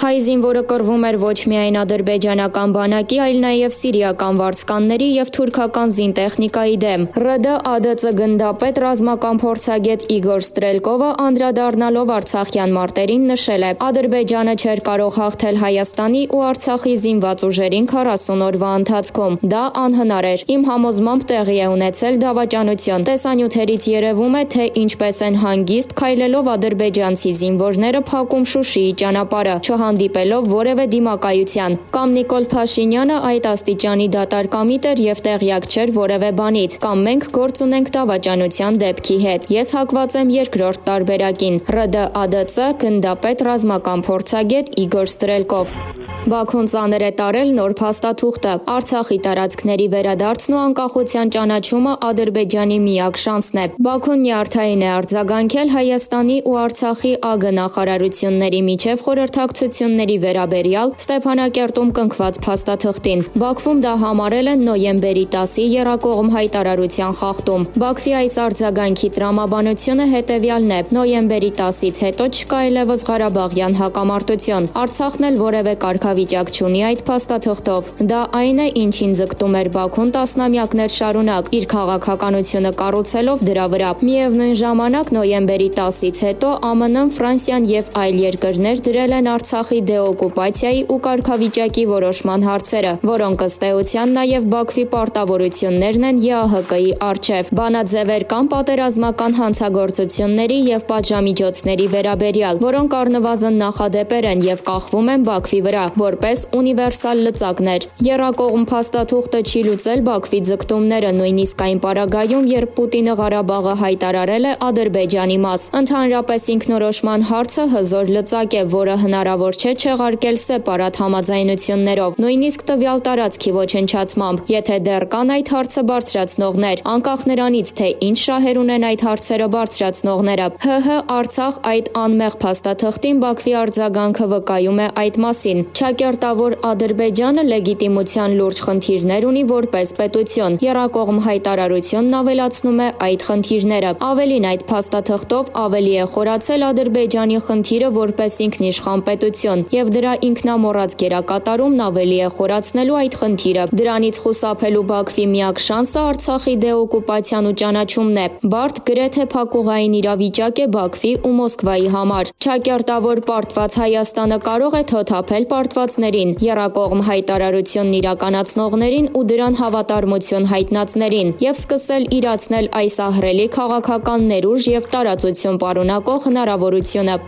Հայ զինվորը կռվում էր ոչ միայն ադրբեջանական բանակի, այլ նաև սիրիական վարձկանների և թուրքական զինտեխնիկայի դեմ։ ՌԴ-ԱԴՑ գնդապետ ռազմական փորձագետ Իգոր Ստրելկովը անդրադառնալով արցախյան մարտերին նշել է. Ադրբեջանը չէր կարող հաղթել Հայաստանի ու Արցախի զինված ուժերին 40 օրվա ընթացքում։ Դա անհնար էր։ Իմ համոզմամբ տեղի է ունեցել դավաճանություն։ Տեսանյութերից երևում է, թե ինչպես են հանգիստ քայլելով ադրբեջանցի զինվորները փակում Շուշիի ճանապարհը, չհանդիպելով որևէ դիմակայության։ Կամ Նիկոլ Փաշինյանը այդ աստիճանի դատարկամիտ էր և տեղյակ չէր որևէ բանից, կամ մենք գործ ունենք դավաճանության դեպքի հետ։ Ես հակված եմ երկրորդ տարբերակին։ ՌԴ-ԱԴՑ գնդապետ ռազմական փորձագետ Իգոր Ստրելկով։ Բաքուն ծանր է տարել նոր փաստաթուղթը։ Արցախի տարածքների վերադարձն ու անկախության ճանաչումը Ադրբեջանի միակ շանսն է։ Բաքուն նյարդային է արձագանքել Հայաստանի ու Արցախի ԱԳ նախարարությունների միջև խորհրդակցությունների վերաբերյալ Ստեփանակերտում կնքված փաստաթղթին։ Բաքվում դա համարել են նոյեմբերի 10-ի եռակողմ հայտարարության խախտում։ Բաքվի այս արձագանքի տրամաբանությունը հետևյալն է. նոյեմբերի 10-ից հետո չկա այլևս Ղարաբաղյան հակամարտություն։ Արցախն էլ որևէ կարգավիճակ չունի այդ փաստաթղթով։ Դա այն է, ինչին ձգտում էր Բաքուն տասնամյակներ շարունակ, իր քաղաքականությունը կառուցելով դրա վրա։ Միևնույն ժամանակ նոյեմբերի 10-ից հետո ԱՄՆ-ն, Ֆրանսիան և այլ երկրներ դրել են Արցախի դեօկուպացիայի ու կարգավիճակի որոշման հարցերը, որոնք ըստ էության նաև Բաքվի պարտավորություններն են ԵԱՀԿ-ի առջև։ Բանաձևեր կան պատերազմական հանցագործությունների և պատժամիջոցների վերաբերյալ, որոնք առնվազն նախադեպեր են և կախվում են Բաքվի վրա, որպես ունիվերսալ լծակներ։ Եռակողմ փաստաթուղթը չի լուծել Բաքվի ձգտումները նույնիսկ այն պարագայում, երբ Պուտինը Ղարաբաղը հայտարարել է Ադրբեջանի մաս։ Ընդհանրապես ինքնորոշման հարցը հզոր լծակ է, որը հնարավոր չէ չեղարկել սեպարատ համաձայնություններով, նույնիսկ տվյալ տարածքի ոչնչացմամբ, եթե դեռ կան այդ հարցը բարձրացնողներ, անկախ նրանից, թե ինչ շահեր ունեն այդ հարցերը բարձրացնողները։ ՀՀ Արցախ այդ անմեղ փաստաթղթին Բաքվի արձագանքը վկայում է այդ մասին։ Չակերտավոր Ադրբեջանը լեգիտիմության լուրջ խնդիրներ ունի որպես պետություն։ Եռակողմ հայտարարությունն ավելացնում է այդ խնդիրները։ Ավելին, այդ փաստաթղթով ավելի է խորացել Ադրբեջանի խնդիրը որպես ինքնիշխան պետություն, և դրա ինքնամոռաց գերակատարումն ավելի է խորացնելու այդ խնդիրը։ Դրանից խուսափելու Բաքվի միակ շանսը Արցախի դեօկուպացիան ու ճանաչումն է։ Բարդ, գրեթե փակուղային իրավիճակ է Բաքվի ու Մոսկվայի համար։ Չակերտավոր պարտված Հայաստանը կարող է թոթափել պարտվածներին, եռակողմ հայտարարությունն իրականացնողներին ու դրան հավատարմություն հայտնածներին և սկսել իրացնել այս ահռելի քաղաքական ներուժ և տարածություն պարունակող հնարավորությունը։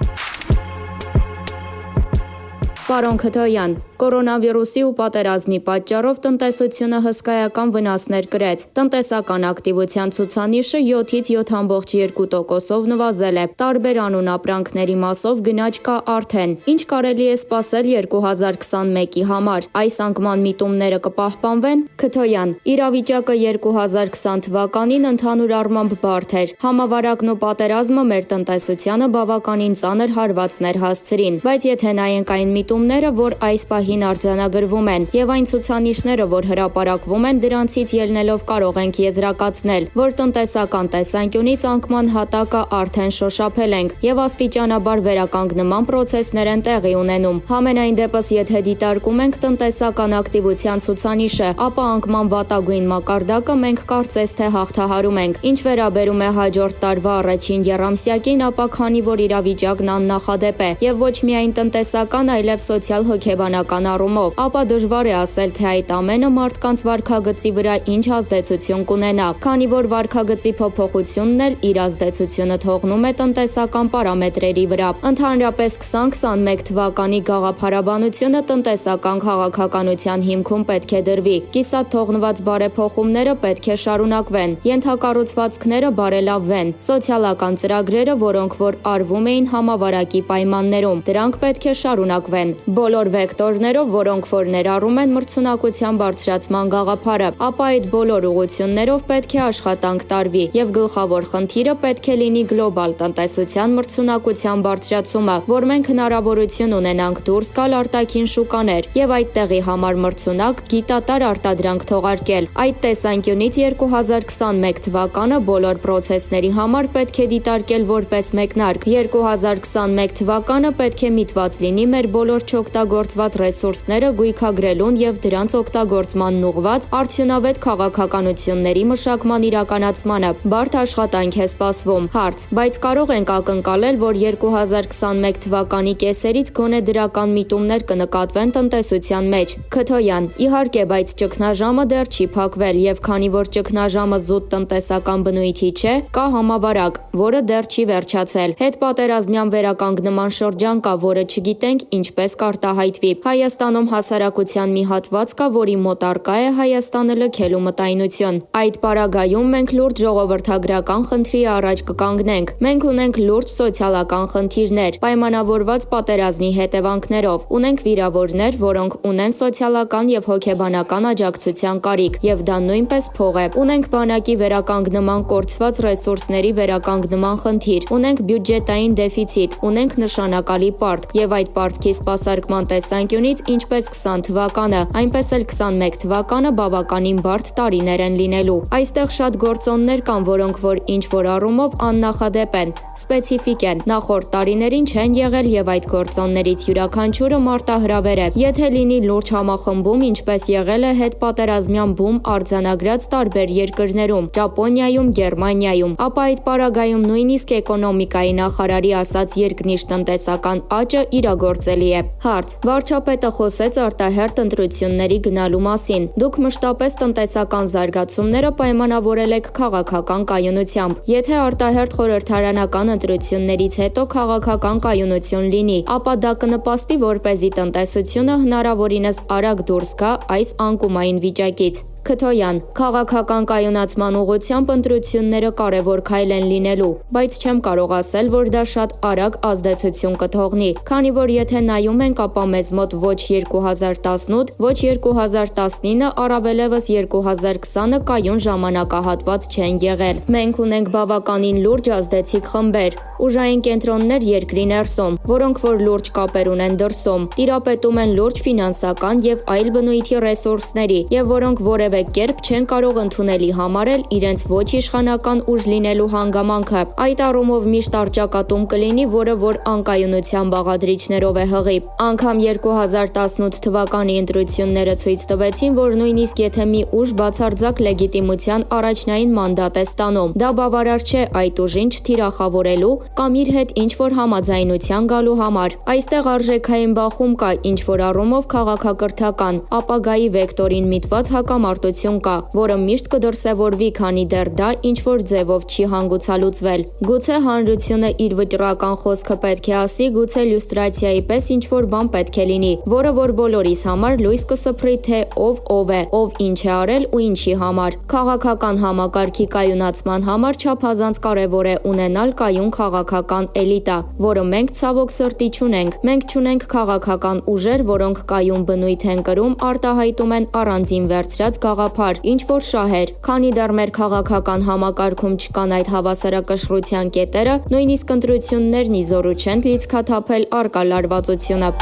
Պարոն Քթոյան, կորոնավիրուսի ու պատերազմի պատճառով տնտեսությունը հսկայական վնասներ կրեց։ Տնտեսական ակտիվության ցուցանիշը 7-ից 7,2%-ով նվազել է։ Տարբեր անուն ապրանքների մասով գնաճ կա արդեն։ Ինչ կարելի է սպասել 2021-ի համար։ Այս անկման միտումները կպահպանվեն։ Քթոյան, իրավիճակը 2020 թվականին ընդհանուր առմամբ բարդ էր։ Համավարակն ու պատերազմը մեր տնտեսությանը բավականին ծանր հարվածներ հասցրին, բայց եթե նայենք այն միտումները, որ այս պահին արձանագրվում են, եւ այն ցուցանիշները, որ հրապարակվում են, դրանցից ելնելով կարող ենք եզրակացնել, որ տնտեսական տեսանկյունից անկման հատակը արդեն շոշափել ենք եւ աստիճանաբար վերականգնման պրոցեսներ են տեղի ունենում։ Համենայն դեպս, եթե դիտարկում ենք տնտեսական ակտիվության ցուցանիշը, ապա անկման վատագույն մակարդակը մենք կարծես թե հաղթահարում ենք։ Ինչ վերաբերում է հաջորդ տարվա առաջին եռամսյակին, ապա քանի որ իրավիճակն աննախադեպ է եւ ոչ միայն տնտեսական, այլև սոցիալ-հոգեբանական առումով, ապա դժվար է ասել, թե այդ ամենը մարդկանց վարքագծի վրա ինչ ազդեցություն կունենա, քանի որ վարքագծի փոփոխությունն էլ իր ազդեցությունը թողնում է տնտեսական պարամետրերի վրա։ Ընդհանրապես 2021 թվականի գաղափարաբանությունը տնտեսական քաղաքականության հիմքում պետք է դրվի։ Կիսատ թողնված բարեփոխումները պետք է շարունակվեն, ենթակառուցվածքները բարելավվեն, սոցիալական ծրագրերը, որոնք որ արվում էին համավարակի պայմաններում, դրանք պետք է շարունակվեն բոլոր վեկտորներով, որոնք որ ներառում են մրցունակության բարձրացման գաղափարը, ապա այդ բոլոր ուղղություններով պետք է աշխատանք տարվի եւ գլխավոր խնդիրը պետք է լինի գլոբալ տնտեսության մրցունակության բարձրացումը, որ մենք հնարավորություն ունենանք դուրս գալ արտաքին շուկաներ եւ այդտեղի համար մրցունակ գիտատար արտադրանք թողարկել։ Այդ տեսանկյունից 2021 թվականը բոլոր պրոցեսների համար պետք է դիտարկել որպես մեկնարկ։ 2021 թվականը պետք է միտված լինի մեր բոլոր չօգտագործված ռեսուրսները գույքագրելուն եւ դրանց օգտագործմանն ուղղված արդյունավետ քաղաքականությունների մշակման իրականացմանը բարդ աշխատանք է սպասվում։ Հարց. բայց կարող ենք ակնկալել, որ 2021 թվականի կեսերից գոնե դրական միտումներ կնկատվեն տնտեսության մեջ։ Քթոյան. իհարկե, բայց ճգնաժամը դեռ չի փակվել եւ քանի որ ճգնաժամը զուտ տնտեսական բնույթի չէ, կա համավարակ, որը դեռ չի վերջացել։ Հետպատերազմյան վերականգնման շրջան կա, որը չգիտենք ինչպես կարտահայտվի։ Հայաստանում հասարակության մի հատված կա, որի մոտ առկա է Հայաստանը լքելու մտայնություն։ Այդ պարագայում մենք լուրջ ժողովրդագրական խնդրի առաջ կկանգնենք։ Մենք ունենք լուրջ սոցիալական խնդիրներ, պայմանավորված պատերազմի հետևանքներով։ Ունենք վիրավորներ, որոնք ունեն սոցիալական եւ հոգեբանական աջակցության կարիք, եւ դա նույնպես փող է։ Ունենք բանակի վերականգնման կորցված ռեսուրսների վերականգնման խնդիր, ունենք բյուջետային դեֆիցիտ, ունենք նշանակալի պարտք, եւ այդ պարտքի սպասարկման տեսանկյունից ինչպես 20 թվականը, այնպես էլ 21 թվականը բավականին բարդ տարիներ են լինելու։ Այստեղ շատ գործոններ կան, որոնք որ ինչ-որ առումով աննախադեպ են, սպეციფիկ են, նախորդ տարիներին չեն եղել եւ այդ գործոններից յուրաքանչյուրը մարտահրավեր է։ Եթե լինի լուրջ համախմբում, ինչպես եղել է հետպատերազմյան բում արձանագրած տարբեր երկրներում, Ճապոնիայում, Գերմանիայում, ապա այդ պարագայում նույնիսկ էկոնոմիկայի նախարարի ասած երկնիշ տնտեսական աճը իրագործելի է։ Հարց. վարչապետը խոսեց արտահերթ ընտրությունների գնալու մասին։ Դուք մշտապես տնտեսական զարգացումները պայմանավորել եք քաղաքական կայունությամբ։ Եթե արտահերթ խորհրդարանական ընտրություններից հետո քաղաքական կայունություն լինի, ապա դա կնպաստի, որպեսզի տնտեսությունը հնարավորինս արագ դուրս գա այս անկումային վիճակից։ Քթոյան. քաղաքական կայունացման ուղղությամբ ընտրությունները կարևոր քայլ են լինելու, բայց չեմ կարող ասել, որ դա շատ արագ ազդեցություն կթողնի, քանի որ եթե նայում ենք, ապա մեզ մոտ ոչ 2018, ոչ 2019, առավելևս 2020-ը կայուն ժամանակահատված չեն եղել։ Մենք ունենք բավականին լուրջ ազդեցիկ խմբեր, ուժային կենտրոններ երկրի ներսում, որոնք որ լուրջ կապեր ունեն դրսում, տիրապետում են լուրջ ֆինանսական եւ այլ բնույթի ռեսուրսների, եւ որոնք որևէ կերպ չեն կարող ընդունելի համարել իրենց ոչ իշխանական ուժ լինելու հանգամանքը։ Այդ առումով միշտ առճակատում կլինի, որը որ անկայունության բաղադրիչներով է հղի։ Անգամ 2018 թվականի ընտրությունները ցույց տվեցին, որ նույնիսկ եթե մի ուժ բացարձակ լեգիտիմության առաջնային մանդատ է ստանում, դա բավարար չէ այդ ուժին չթիրախավորելու կամ իր հետ ինչ-որ համաձայնության գալու համար։ Այստեղ արժեքային բախում կա ինչ-որ առումով քաղաքակրթական, ապագայի վեկտորին միտված հակամարտություն կա, որը միշտ կդրսևորվի, քանի դեռ դա ինչ-որ ձևով չի հանգուցալուծվել։ Գուցե հանրությունը իր վճռական խոսքը պետք է ասի, գուցե լյուստրացիայի պես ինչ-որ բան պետք է լինի, որը որ բոլորիս համար լույս կսփռի, թե ով է, ով ինչ է արել ու ինչի համար։ Քաղաքական համակարգի կայունացման համար չափազանց կարևոր է ունենալ կայուն քաղաքական էլիտա, որը մենք ցավոք սրտի չունենք։ Մենք չունենք քաղաքական ուժեր, որոնք կայուն բնույթ են կրում, արտահայտում են առանձին վերցրած գաղափար, ինչ-որ շահեր, քանի դեռ մեր քաղաքական համակարգում չկան այդ հավասարակշռության կետերը, նույնիսկ ընտրություններն ի զորու չեն լիցքաթափել առկա լարվածությունը։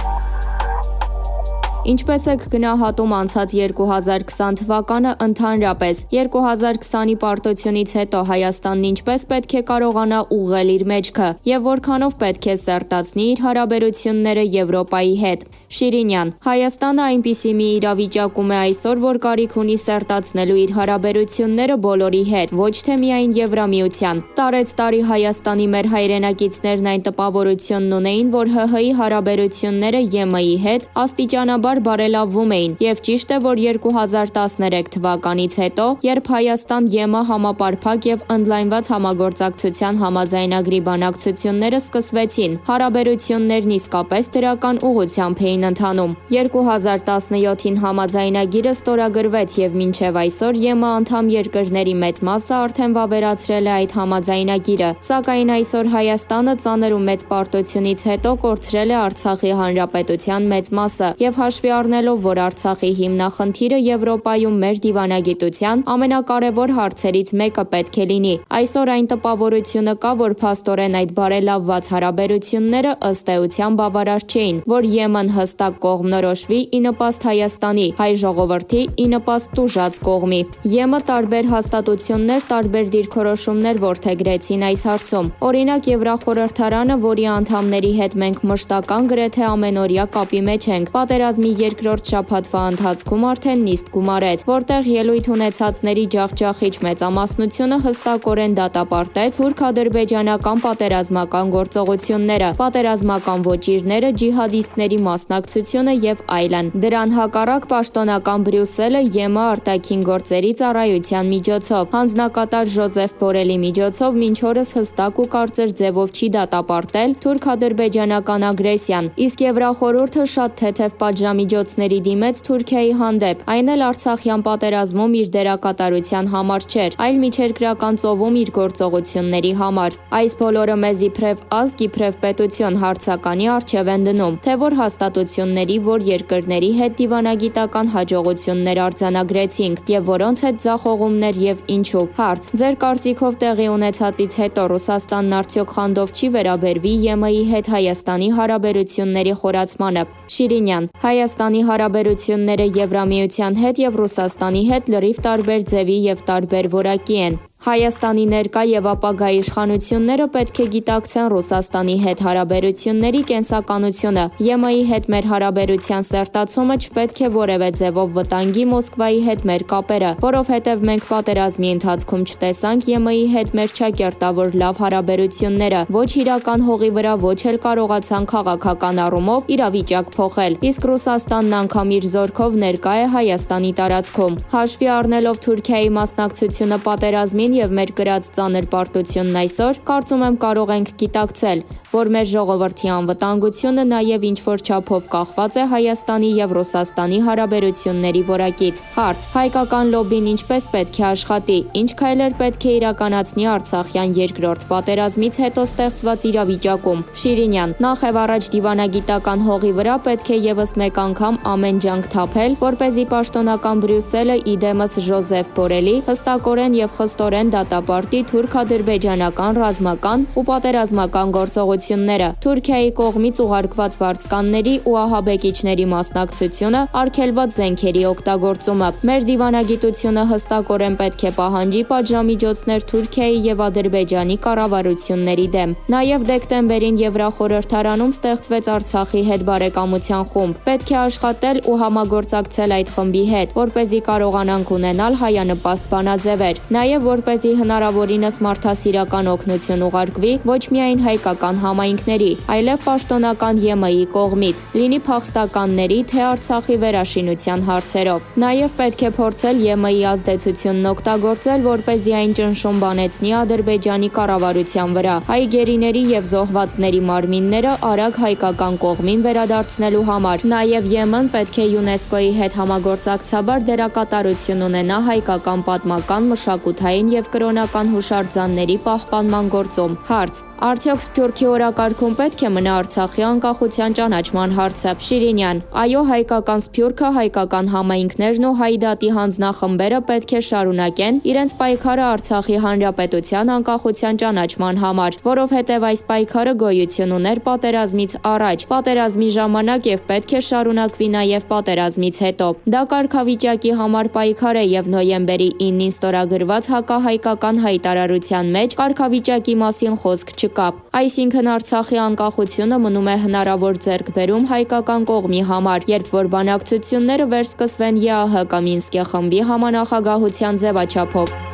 Ինչպես եք գնահատում անցած 2020 թվականը ընդհանրապես, 2020-ի պարտությունից հետո Հայաստանն ինչպես պետք է կարողանա ուղղել իր մեջքը եւ որքանով պետք է սերտացնի իր հարաբերությունները Եվրոպայի հետ։ Շիրինյան. Հայաստանը այնպիսի մի իրավիճակում է այսօր, որ կարիք ունի սերտացնելու իր հարաբերությունները բոլորի հետ, ոչ թե միայն Եվրամիության։ Տարեցտարի Հայաստանի մեր հայրենակիցներն այն տպավորությունն ունեին, որ ՀՀ-ի հարաբերությունները ԵՄ-ի հետ աստիճանաբար բարելավվում էին, եւ ճիշտ է, որ 2013 թվականից հետո, երբ Հայաստան-ԵՄ համապարփակ եւ ընդլայնված համագործակցության համաձայնագրի բանակցությունները սկսվեցին, հարաբերություններն իսկապես դրական ուղղությամբ էին ընթանում։ 2017-ին համաձայնագիրը ստորագրվեց եւ մինչեւ այսօր ԵՄ անդամ երկրների մեծ մասը արդեն վավերացրել է այդ համաձայնագիրը, սակայն այսօր Հայաստանը ծանր ու մեծ պարտությունից հետո կորցրել է Արցախի հանրապետության մեծ մասը եւ հաշվի առնելով, որ Արցախի հիմնախնդիրը Եվրոպայում մեր դիվանագիտության ամենակարևոր հարցերից մեկը պետք է լինի։ Այսօր այն տպավորությունը կա, որ փաստորեն այդ բարելավված հարաբերությունները ըստ էության բավարար չէին, որ Եմեն հստակ կողմնորոշվի ի նպաստ Հայաստանի, հայ ժողովրդի ի նպաստ տուժած կողմի։ ԵՄ տարբեր հաստատություններ, տարբեր դիրքորոշումներ որդեգրեցին այս հարցում։ Օրինակ Եվրախորհրդարանը, որի անդամների հետ մենք մշտական գրեթե ամենօրյա կապի մեջ ենք, պատերազմի երկրորդ շաբաթվա ընթացքում արդեն նիստ գումարեց, որտեղ ելույթ ունեցածների ջախջախիչ մեծամասնությունը հստակորեն դատապարտեց թուրք-ադրբեջանական պատերազմական գործողությունները, պատերազմական ոճիրները, ջիհադիստների մասնակցությունը եւ այլն։ Դրան հակառակ պաշտոնական Բրյուսելը ԵՄ արտաքին գործերի ծառայության միջոցով, հանձնակատար Ժոզեֆ Բորելի միջոցով մինչ օրս հստակ ու կարծր ձևով չի դատապարտել թուրք-ադրբեջանական ագրեսիան, իսկ Եվրախորհուրդը շատ թեթև պատժամիջոցների դիմեց Թուրքիայի հանդեպ, այն էլ Արցախյան պատերազմում իր դերակատարության համար չէր, այլ միջերկրական ծովում իր գործողությունների համար։ Այս բոլորը մեզ իբրև ազգ, իբրև պետություն հարցականի առջև են դնում, թե որ հաստատությունների, որ երկրների հետ դիվանագիտական հաջողություններ արձանագրեցինք եւ որոնց հետ ձախողումներ եւ ինչու։ Հարց. Ձեր կարծիքով տեղի ունեցածից հետո Ռուսաստանն արդյոք խանդով չի վերաբերվի ԵՄ-ի հետ Հայաստանի հարաբերությունների խորացմանը։ Շիրինյան. Հայաստանի հարաբերությունները Եվրամիության հետ եւ Ռուսաստանի հետ լրիվ տարբեր ձևի եւ տարբեր որակի են։ Հայաստանի ներկա եւ ապագա իշխանությունները պետք է գիտակցեն Ռուսաստանի հետ հարաբերությունների կենսականությունը։ ԵՄ-ի հետ մեր հարաբերության սերտացումը չպետք է որևէ ձևով վտանգի Մոսկվայի հետ մեր կապերը, որովհետեւ մենք պատերազմի ընթացքում չտեսանք ԵՄ-ի հետ մեր չակերտավոր լավ հարաբերությունները, ոչ իրական հողի վրա, ոչ էլ կարողացան քաղաքական առումով իրավիճակ փոխել։ Իսկ Ռուսաստանն անգամ իր զորքով ներկա է Հայաստանի տարածքում։ Հաշվի առնելով Թուրքիայի մասնակցությունը պատերազմին եւ մեր գրած ծանր պարտությունն այսօր, կարծում եմ կարող ենք գիտակցել, որ մեր ժողովրդի անվտանգությունը նաեւ ինչ-որ չափով կախված է Հայաստանի եւ Ռուսաստանի հարաբերությունների որակից։ Հարց. Հայկական լոբին ինչպես պետք է աշխատի, ինչ քայլեր պետք է իրականացնի Արցախյան երկրորդ պատերազմից հետո ստեղծված իրավիճակում։ Շիրինյան. Նախ առաջ դիվանագիտական հողի վրա պետք է եւս մեկ անգամ ամեն ջանք թափել, որպեսզի պաշտոնական Բրյուսելը իդեմս Ժոզեֆ Բորելի հստակորեն եւ խստորեն դատապարտի թուրք-ադրբեջանական ռազմական ու պատերազմական գործողությունները, Թուրքիայի կողմից ուղարկված վարձկանների ու ահաբեկիչների մասնակցությունը, արգելված զենքերի օգտագործումը։ Մեր դիվանագիտությունը հստակորեն պետք է պահանջի պատժամիջոցներ Թուրքիայի եւ Ադրբեջանի կառավարությունների դեմ։ Նաեւ դեկտեմբերին Եվրախորհրդարանում ստեղծվեց Արցախի հետ բարեկամության խումբ։ Պետք է աշխատել ու համագործակցել այդ խմբի հետ, որպեսզի կարողանանք ունենալ հայանպաստ բանաձևեր, նաեւ որպեսզի հնարավորինս մարդասիրական օգնություն ուղարկվի ոչ միայն հայկական համայնքների, այլև պաշտոնական ԵՄ-ի կողմից, լինի փախստականների, թե Արցախի վերաշինության հարցերով։ Նաեւ պետք է փորձել ԵՄ-ի ազդեցությունն օգտագործել, որպեսզի այն ճնշում բանեցնի Ադրբեջանի կառավարության վրա, հայ գերիների եւ զոհվածների մարմինները արագ հայկական կողմին վերադարձնելու համար։ Նաեւ ԵՄ-ն պետք է ՅՈՒՆԵՍԿՕ-ի հետ համագործակցաբար դերակատարություն ունենա հայկական պատմական, մշակութային եւ կրոնական հուշարձանների պահպանման գործում։ Հարց. Արդյոք Սփյուռքի օրակարգում պետք է մնա Արցախի անկախության ճանաչման հարցը։ Շիրինյան. Այո, հայկական Սփյուռքը, հայկական համայնքներն ու հայ դատի հանձնախմբերը պետք է շարունակեն իրենց պայքարը Արցախի հանրապետության անկախության ճանաչման համար, որովհետև այս պայքարը գոյություն ուներ պատերազմից առաջ, պատերազմի ժամանակ եւ պետք է շարունակվի նաեւ պատերազմից հետո։ Դա կարգավիճակի համար պայքար է եւ նոյեմբերի 9-ին ստորագրված հակահայկական հայտարարության մեջ կարգավիճակի մասին խոսք չկա։ Այսինքն Արցախի անկախությունը մնում է հնարավոր ձեռքբերում հայկական կողմի համար, երբ որ բանակցությունները վերսկսվեն ԵԱՀԿ Մինսկի խմբի համանախագահության ձևաչափով։